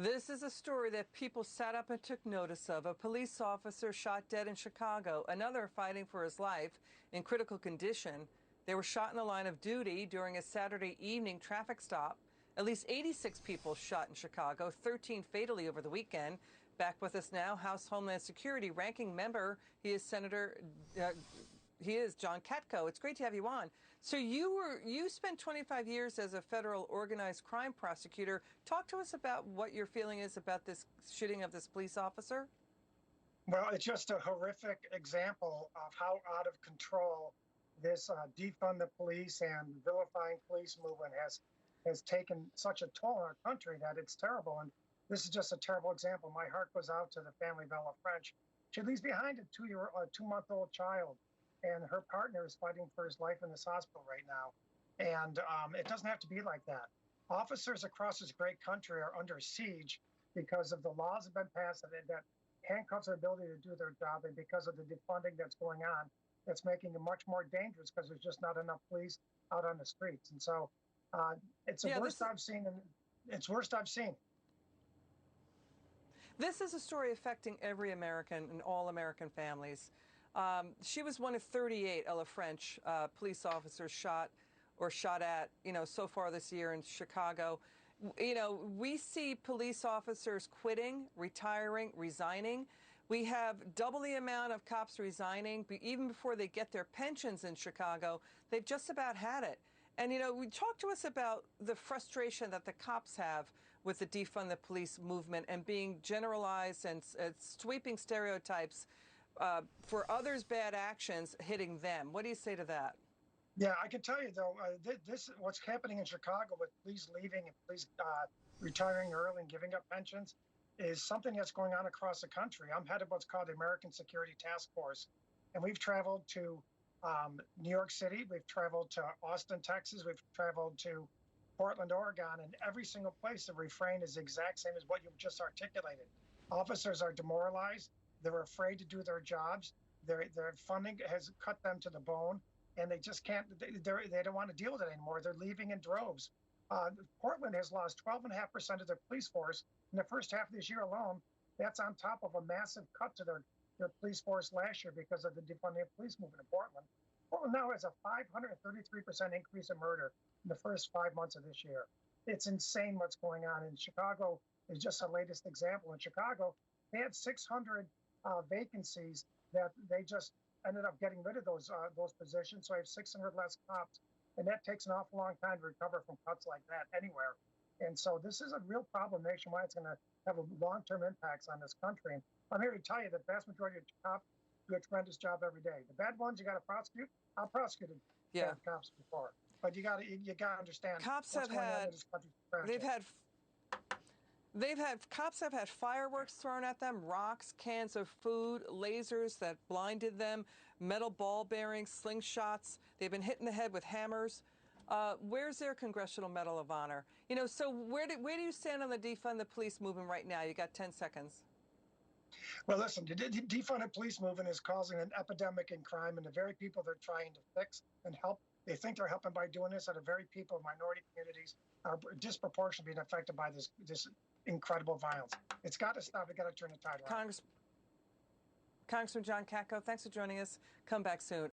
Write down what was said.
This is a story that people sat up and took notice of. A police officer shot dead in Chicago, another fighting for his life in critical condition. They were shot in the line of duty during a Saturday evening traffic stop. At least 86 people shot in Chicago, 13 fatally over the weekend. Back with us now, House Homeland Security ranking member. He is John Katko. It's great to have you on. So you spent 25 years as a federal organized crime prosecutor. Talk to us about what your feeling is about this shooting of this police officer. Well, it's just a horrific example of how out of control this defund the police and vilifying police movement has taken such a toll on our country that it's terrible. And this is just a terrible example. My heart goes out to the family of Ella French. She leaves behind a 2-month-old child, and her partner is fighting for his life in this hospital right now. And it doesn't have to be like that. Officers across this great country are under siege because of the laws that have been passed that handcuffs their ability to do their job, and because of the defunding that's going on, that's making it much more dangerous because there's just not enough police out on the streets. And so it's the worst I've seen, and it's worst I've seen. This is a story affecting every American and all American families. She was one of 38, Ella French, police officers shot at, so far this year in Chicago. We see police officers quitting, retiring, resigning. We have double the amount of cops resigning, even before they get their pensions in Chicago. They've just about had it. And, we talk to us about the frustration that the cops have with the defund the police movement and being generalized and sweeping stereotypes for others' bad actions hitting them. What do you say to that? Yeah, I can tell you, though, what's happening in Chicago with police leaving and police retiring early and giving up pensions is something that's going on across the country. I'm head of what's called the American Security Task Force, and we've traveled to New York City, we've traveled to Austin, Texas, we've traveled to Portland, Oregon, and every single place the refrain is the exact same as what you've just articulated. Officers are demoralized, they're afraid to do their jobs, their funding has cut them to the bone, and they just can't, they don't want to deal with it anymore. They're leaving in droves. Portland has lost 12.5% of their police force in the first half of this year alone. That's on top of a massive cut to their police force last year because of the defunding of police movement in Portland. Portland now has a 533% increase in murder in the first 5 months of this year. It's insane what's going on. In Chicago is just the latest example. In Chicago, they had 600 vacancies that they just ended up getting rid of those positions. So I have 600 less cops, and that takes an awful long time to recover from cuts like that anywhere. And so this is a real problem nationwide. It's going to have a long-term impacts on this country. And I'm here to tell you that the vast majority of cops do a tremendous job every day. The bad ones you got to prosecute. I've prosecuted bad cops before, but you got to understand. Cops have had cops have had fireworks thrown at them, rocks, cans of food, lasers that blinded them, metal ball bearings, slingshots. They've been hit in the head with hammers. Where's their Congressional Medal of Honor? So where do you stand on the defund the police movement right now? You got 10 seconds. Well, listen, the defund the police movement is causing an epidemic in crime, and the very people they're trying to fix and help, they think they're helping by doing this, are the very people of minority communities are disproportionately being affected by this incredible violence. It's got to stop. We've got to turn the tide around. Congressman John Katko, thanks for joining us. Come back soon.